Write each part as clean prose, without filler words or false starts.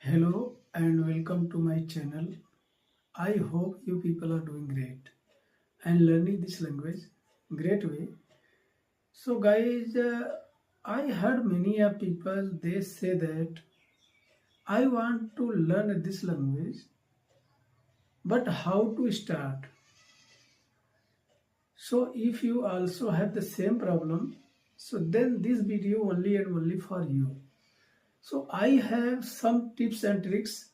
Hello and welcome to my channel. I hope you people are doing great and learning this language great way. So guys, I heard many people they say that I want to learn this language, but how to start? So if you also have the same problem, so then this video only and only for you. So I have some tips and tricks.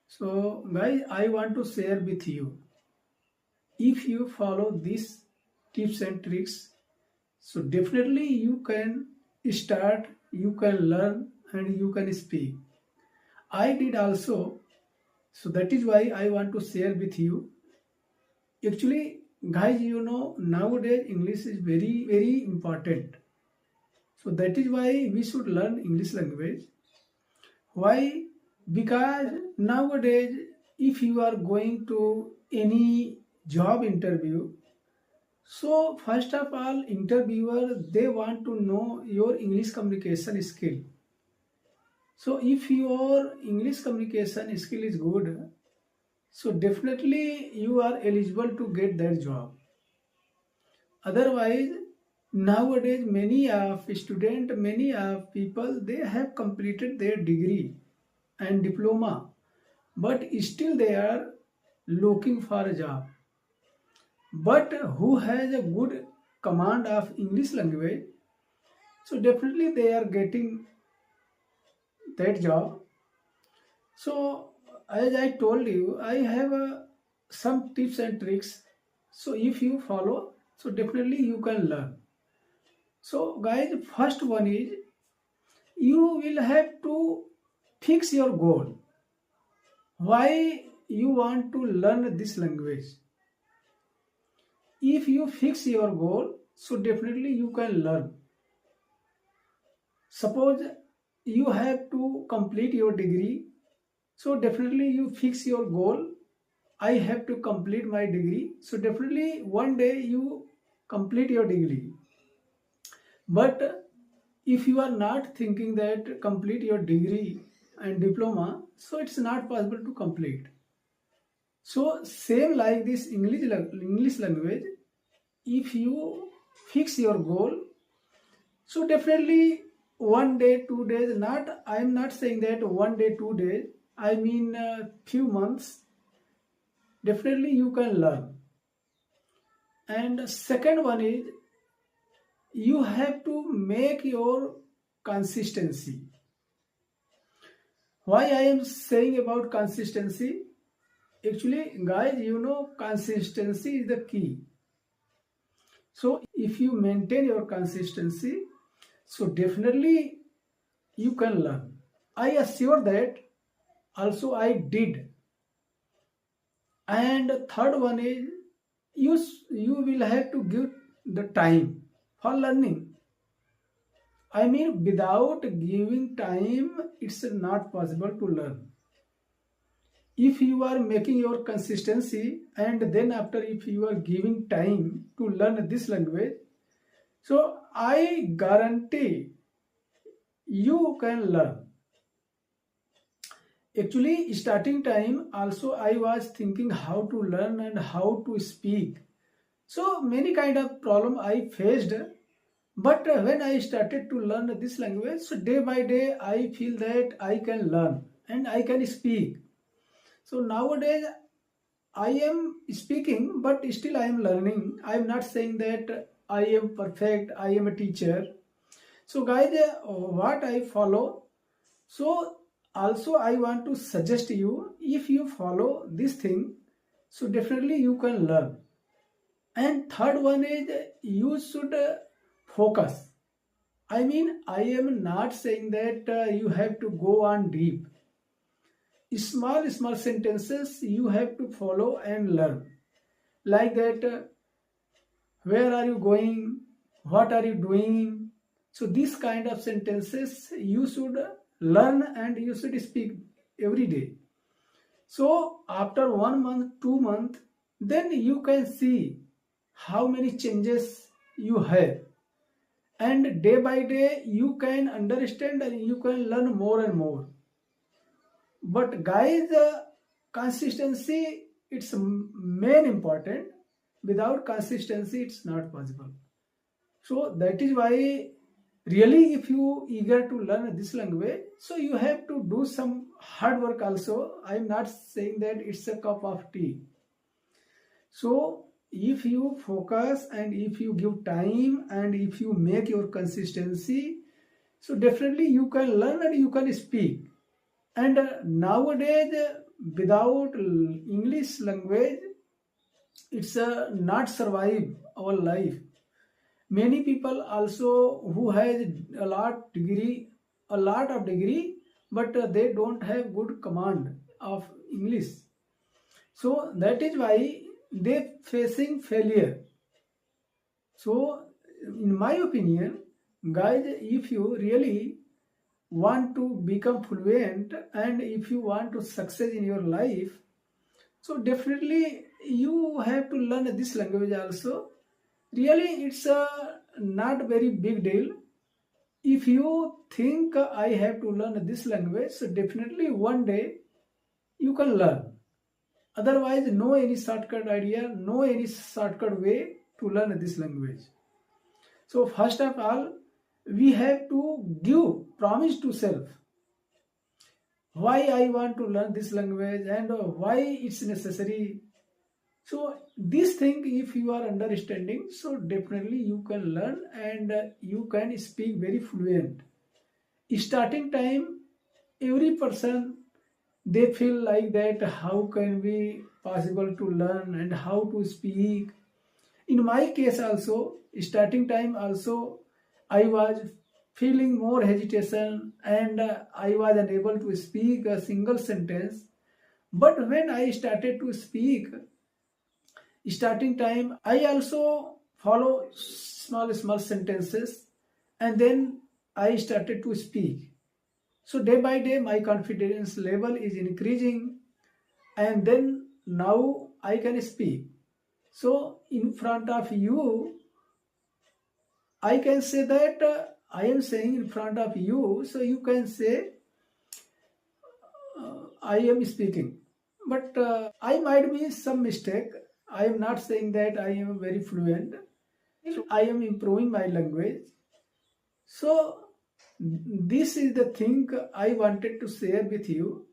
So guys, I want to share with you. If you follow these tips and tricks, so definitely you can start, you can learn, and you can speak. I did also, so that is why I want to share with you. Actually, guys, nowadays English is very important. So that is why we should learn English language. Why? Because nowadays, if you are going to any job interview, so first of all, interviewer they want to know your English communication skill. So if your English communication skill is good, so definitely you are eligible to get that job. Otherwise, nowadays many of student, many of people they have completed their degree and diploma, but still they are looking for a job. But who has a good command of English language, so definitely they are getting that job. So as I told you, I have some tips and tricks. So if you follow, so definitely you can learn. So guys, first one is you will have to fix your goal. Why you want to learn this language? If you fix your goal, so definitely you can learn. Suppose you have to complete your degree, so definitely you fix your goal. I have to complete my degree. So definitely one day you complete your degree. But if you are not thinking that complete your degree and diploma, so it's not possible to complete. So same like this English language, if you fix your goal, so definitely one day, 2 days, not I am not saying that one day, 2 days, I mean few months, definitely you can learn. And second one is you have to make your consistency. Why I am saying about consistency? Actually, guys, consistency is the key. So if you maintain your consistency, so definitely you can learn. I assure that also I did. And third one is you will have to give the time for learning. I mean, without giving time, it's not possible to learn. If you are making your consistency and then after if you are giving time to learn this language, so I guarantee you can learn. Actually, starting time also I was thinking how to learn and how to speak. So many kind of problem I faced. But when I started to learn this language, so day by day I feel that I can learn and I can speak. So nowadays I am speaking, but still I am learning. I am not saying that I am perfect, I am a teacher. So guys, what I follow, so also I want to suggest you, if you follow this thing, so definitely you can learn. And third one is you should focus. I mean, I am not saying that you have to go on deep. Small sentences you have to follow and learn. Like that, where are you going? What are you doing? So these kind of sentences you should learn and you should speak every day. So after 1 month, 2 months, then you can see how many changes you have. And day by day you can understand and you can learn more and more. But guys, consistency it's main important. Without consistency, it's not possible. So that is why really if you eager to learn this language, so you have to do some hard work also. I am not saying that it's a cup of tea. So if you focus and if you give time and if you make your consistency, so definitely you can learn and you can speak. And nowadays, without English language, it's not survive our life. Many people also who has a lot of degree, but they don't have good command of English. So that is why they facing failure. So in my opinion, guys, if you really want to become fluent and if you want to success in your life, so definitely you have to learn this language also. Really it's a not very big deal. If you think I have to learn this language, so definitely one day you can learn. Otherwise, no any shortcut idea, no any shortcut way to learn this language. So first of all, we have to give promise to self. Why I want to learn this language and why it's necessary. So this thing, if you are understanding, so definitely you can learn and you can speak very fluent. Starting time, every person they feel like that how can be possible to learn and how to speak. In my case also, starting time also, I was feeling more hesitation and I was unable to speak a single sentence. But when I started to speak, starting time, I also follow small sentences and then I started to speak. So day by day, my confidence level is increasing and then now I can speak. So in front of you, I can say that I am saying in front of you, so you can say I am speaking. But I might be some mistake. I am not saying that I am very fluent. So I am improving my language. So this is the thing I wanted to share with you.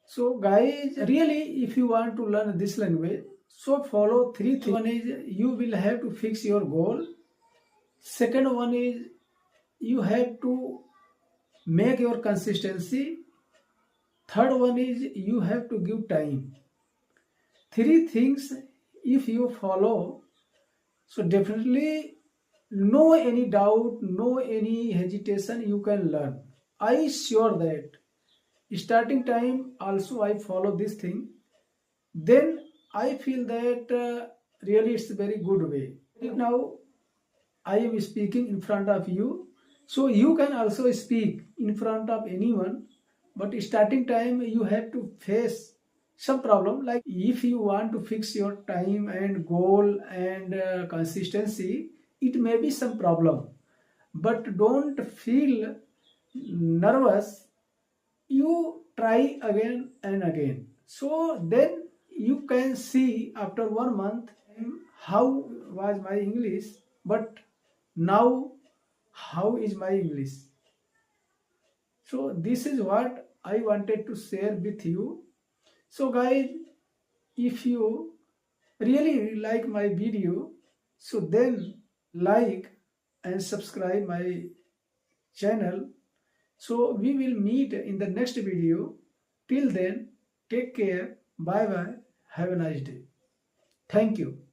So guys, really if you want to learn this language, so follow three things. One is you will have to fix your goal. Second one is you have to make your consistency. Third one is you have to give time. Three things if you follow, so definitely no any doubt, no any hesitation, you can learn. I sure that starting time also I follow this thing. Then I feel that really it's a very good way. Now I am speaking in front of you, so you can also speak in front of anyone. But starting time you have to face some problem, like if you want to fix your time and goal and consistency, it may be some problem, but don't feel nervous. You try again and again, so then you can see after 1 month how was my English, but now how is my English. So this is what I wanted to share with you. So guys, if you really like my video, so then like and subscribe my channel. So we will meet in the next video. Till then, take care. Bye bye. Have a nice day. Thank you.